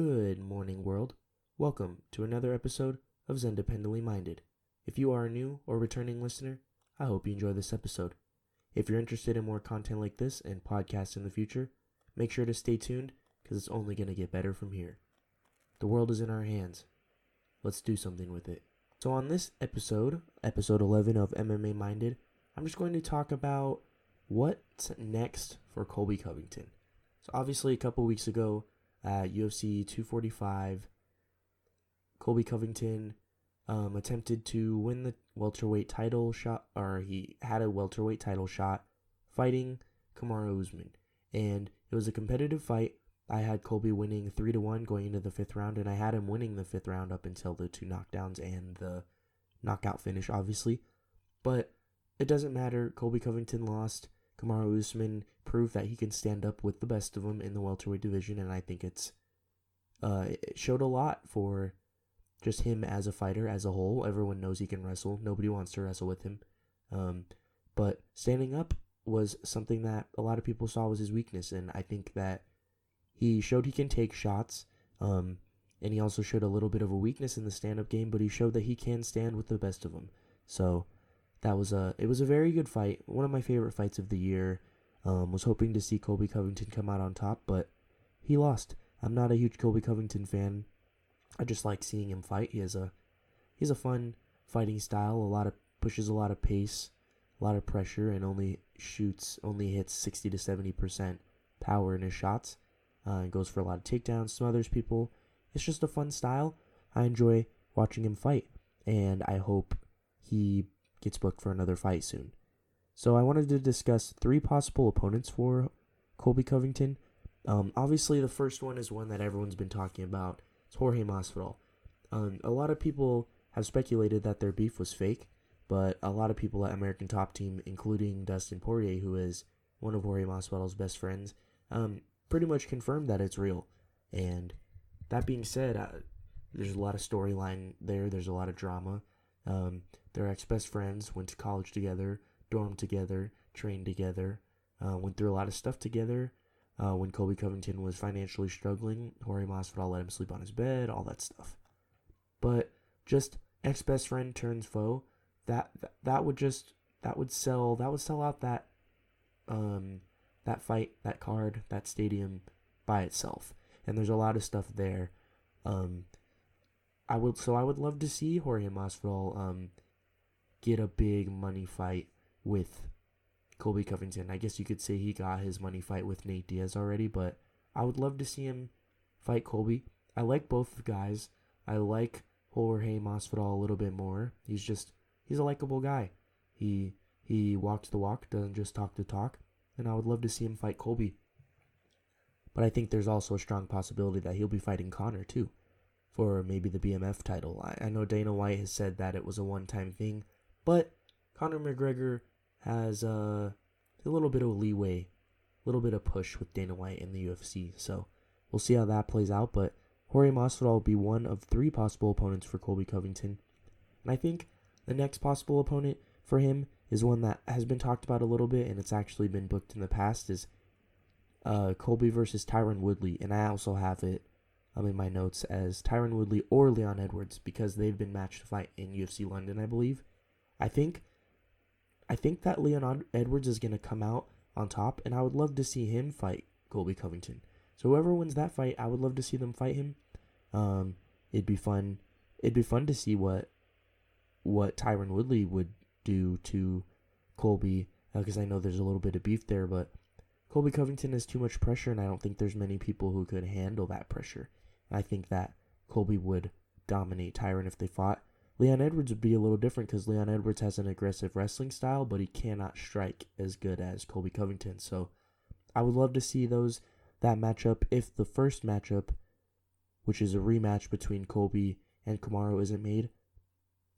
Good morning, world. Welcome to another episode of Zendependently Minded. If you are a new or returning listener, I hope you enjoy this episode. If you're interested in more content like this and podcasts in the future, make sure to stay tuned because it's only going to get better from here. The world is in our hands. Let's do something with it. So on this episode 11 of MMA Minded, I'm just going to talk about what's next for Colby Covington. So obviously a couple weeks ago, UFC 245, Colby Covington attempted to win the welterweight title shot, or he had a welterweight title shot fighting Kamaru Usman. And it was a competitive fight. I had Colby winning 3-1 going into the 5th round, and I had him winning the 5th round up until the 2 knockdowns and the knockout finish, obviously. But it doesn't matter. Colby Covington lost. Kamaru Usman proved that he can stand up with the best of them in the welterweight division, and I think it showed a lot for just him as a fighter as a whole. Everyone knows he can wrestle. Nobody wants to wrestle with him. But standing up was something that a lot of people saw was his weakness, and I think that he showed he can take shots, and he also showed a little bit of a weakness in the stand-up game, but he showed that he can stand with the best of them. So it was a very good fight. One of my favorite fights of the year. Was hoping to see Colby Covington come out on top, but he lost. I'm not a huge Colby Covington fan. I just like seeing him fight. He's a fun fighting style. Pushes a lot of pace, a lot of pressure, and only hits 60 to 70% power in his shots. And goes for a lot of takedowns, smothers people. It's just a fun style. I enjoy watching him fight, and I hope he gets booked for another fight soon. So I wanted to discuss 3 possible opponents for Colby Covington. Obviously, the first one is one that everyone's been talking about. It's Jorge Masvidal. A lot of people have speculated that their beef was fake, but a lot of people at American Top Team, including Dustin Poirier, who is one of Jorge Masvidal's best friends, pretty much confirmed that it's real. And that being said, there's a lot of storyline there. There's a lot of drama. They're ex-best friends, went to college together, dormed together, trained together, went through a lot of stuff together. When Colby Covington was financially struggling, Jorge Masvidal let him sleep on his bed, all that stuff. But just ex-best friend turns foe, that would sell out that fight, that card, that stadium by itself. And there's a lot of stuff there. I would love to see Jorge Masvidal get a big money fight with Colby Covington. I guess you could say he got his money fight with Nate Diaz already, but I would love to see him fight Colby. I like both guys. I like Jorge Masvidal a little bit more. He's a likable guy. He walks the walk, doesn't just talk the talk, and I would love to see him fight Colby. But I think there's also a strong possibility that he'll be fighting Conor too, for maybe the BMF title. I know Dana White has said that it was a one-time thing, but Conor McGregor has a little bit of leeway, a little bit of push with Dana White in the UFC. So we'll see how that plays out. But Jorge Masvidal will be one of 3 possible opponents for Colby Covington. And I think the next possible opponent for him is one that has been talked about a little bit, and it's actually been booked in the past, is Colby versus Tyron Woodley. And I also have it in my notes as Tyron Woodley or Leon Edwards, because they've been matched to fight in UFC London, I believe. I think that Leon Edwards is going to come out on top, and I would love to see him fight Colby Covington. So whoever wins that fight, I would love to see them fight him. It'd be fun. It'd be fun to see what Tyron Woodley would do to Colby, because I know there's a little bit of beef there, but Colby Covington has too much pressure, and I don't think there's many people who could handle that pressure. And I think that Colby would dominate Tyron if they fought. Leon Edwards would be a little different because Leon Edwards has an aggressive wrestling style, but he cannot strike as good as Colby Covington. So I would love to see that matchup. If the first matchup, which is a rematch between Colby and Kamaru, isn't made,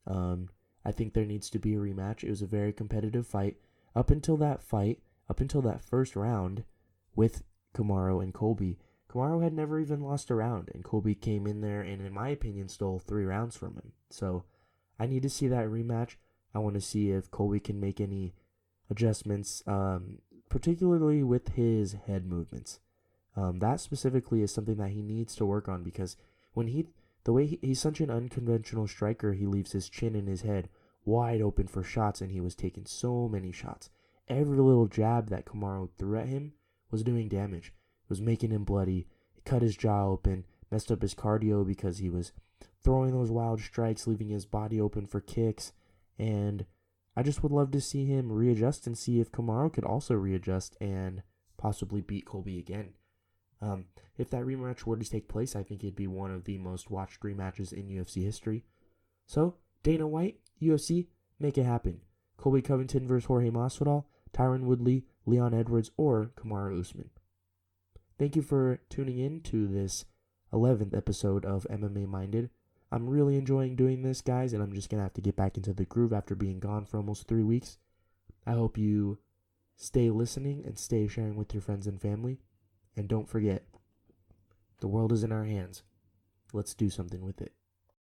I think there needs to be a rematch. It was a very competitive fight. Up until that first round with Kamaru and Colby, Kamaru had never even lost a round, and Colby came in there and, in my opinion, stole 3 rounds from him. So I need to see that rematch. I want to see if Colby can make any adjustments, particularly with his head movements. That specifically is something that he needs to work on, because he's such an unconventional striker, he leaves his chin and his head wide open for shots, and he was taking so many shots. Every little jab that Kamaru threw at him was doing damage. It was making him bloody. It cut his jaw open, messed up his cardio because he was throwing those wild strikes, leaving his body open for kicks. And I just would love to see him readjust and see if Kamaru could also readjust and possibly beat Colby again. If that rematch were to take place, I think it'd be one of the most watched rematches in UFC history. So, Dana White, UFC, make it happen. Colby Covington versus Jorge Masvidal, Tyron Woodley, Leon Edwards, or Kamaru Usman. Thank you for tuning in to this 11th episode of MMA Minded. I'm really enjoying doing this, guys, and I'm just going to have to get back into the groove after being gone for almost 3 weeks. I hope you stay listening and stay sharing with your friends and family. And don't forget, the world is in our hands. Let's do something with it.